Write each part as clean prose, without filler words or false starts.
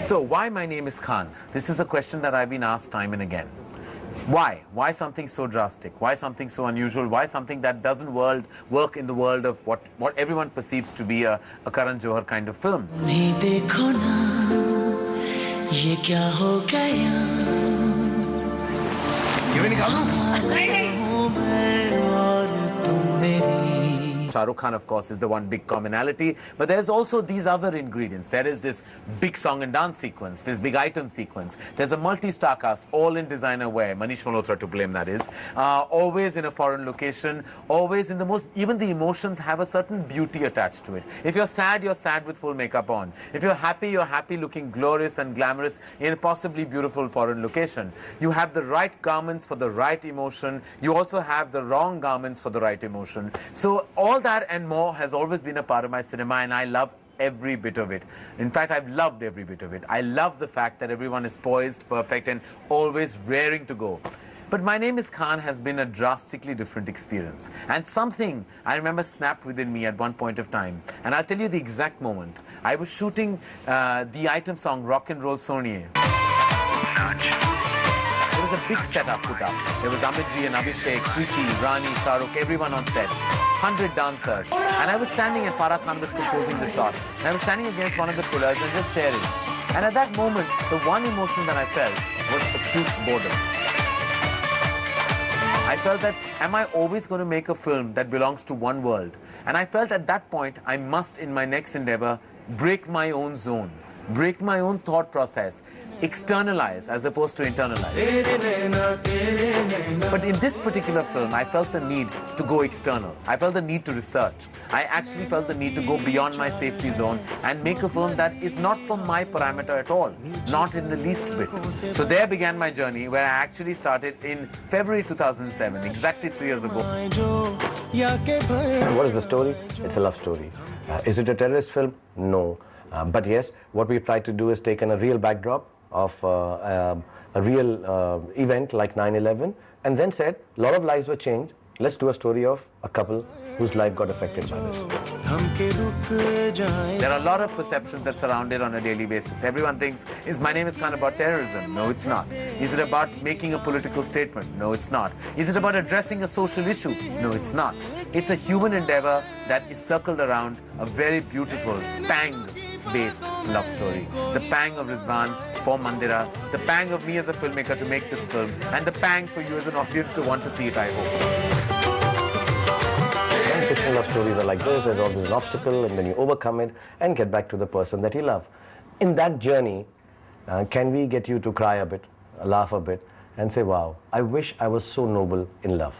So, why my name is Khan? This is a question that I've been asked time and again. Why? Why something so drastic? Why something so unusual? Why something that doesn't work in the world of what everyone perceives to be a Karan Johar kind of film? Shah Rukh Khan, of course, is the one big commonality, but there's also these other ingredients. There is this big song and dance sequence, this big item sequence. There's a multi-star cast, all in designer wear. Manish Malhotra to blame, that is. Always in a foreign location, always in the most... Even the emotions have a certain beauty attached to it. If you're sad with full makeup on. If you're happy looking glorious and glamorous in a possibly beautiful foreign location. You have the right garments for the right emotion. You also have the wrong garments for the right emotion. So all that and more has always been a part of my cinema, and I love every bit of it. In fact, I've loved every bit of it. I love the fact that everyone is poised, perfect, and always raring to go. But My Name is Khan has been a drastically different experience. And something I remember snapped within me at one point of time. And I'll tell you the exact moment. I was shooting the item song Rock and Roll Sonia. There was a big setup put up. There was Amitji and Abhishek, Preeti, Rani, Shah Rukh, everyone on set. 100 dancers. And I was standing and Farah Khan was composing the shot. And I was standing against one of the pillars and just staring. And at that moment, the one emotion that I felt was acute boredom. I felt that, am I always going to make a film that belongs to one world? And I felt at that point, I must, in my next endeavor, break my own zone, break my own thought process, externalize as opposed to internalize. But in this particular film, I felt the need to go external. I felt the need to research. I actually felt the need to go beyond my safety zone and make a film that is not from my parameter at all, not in the least bit. So there began my journey, where I actually started in February 2007, exactly 3 years ago. What is the story? It's a love story. Is it a terrorist film? No. But yes, what we've tried to do is taken a real backdrop of a real event like 9/11, and then said, a lot of lives were changed. Let's do a story of a couple whose life got affected by this. There are a lot of perceptions that surround it on a daily basis. Everyone thinks, is My Name is Khan about terrorism? No, it's not. Is it about making a political statement? No, it's not. Is it about addressing a social issue? No, it's not. It's a human endeavor that is circled around a very beautiful pang-based love story. The pang of Rizwan for Mandira, the pang of me as a filmmaker to make this film, and the pang for you as an audience to want to see it, I hope. Fictional love stories are like this. There's always an obstacle, and then you overcome it and get back to the person that you love. In that journey, can we get you to cry a bit, laugh a bit, and say, wow, I wish I was so noble in love.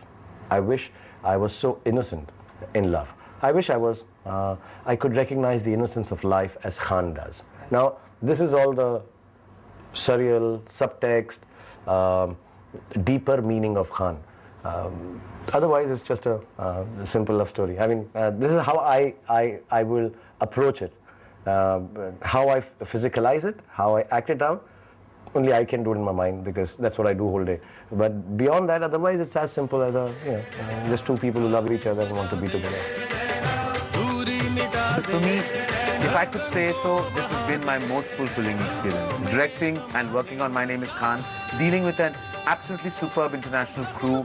I wish I was so innocent in love. I wish I could recognize the innocence of life as Khan does. Now, this is all the surreal, subtext, deeper meaning of Khan. Otherwise, it's just a simple love story. I mean, this is how I will approach it. How I physicalize it, how I act it out, only I can do it in my mind, because that's what I do whole day. But beyond that, otherwise, it's as simple as just two people who love each other and want to be together. For me, if I could say so, this has been my most fulfilling experience. Directing and working on My Name is Khan, dealing with an absolutely superb international crew,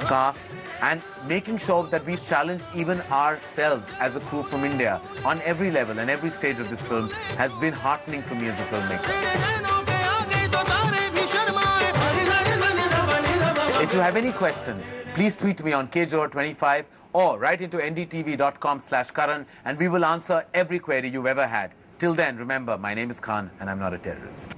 cast, and making sure that we've challenged even ourselves as a crew from India on every level and every stage of this film has been heartening for me as a filmmaker. If you have any questions, please tweet me on K-Johar25 or write into ndtv.com/Karan, and we will answer every query you've ever had. Till then, remember, my name is Khan and I'm not a terrorist.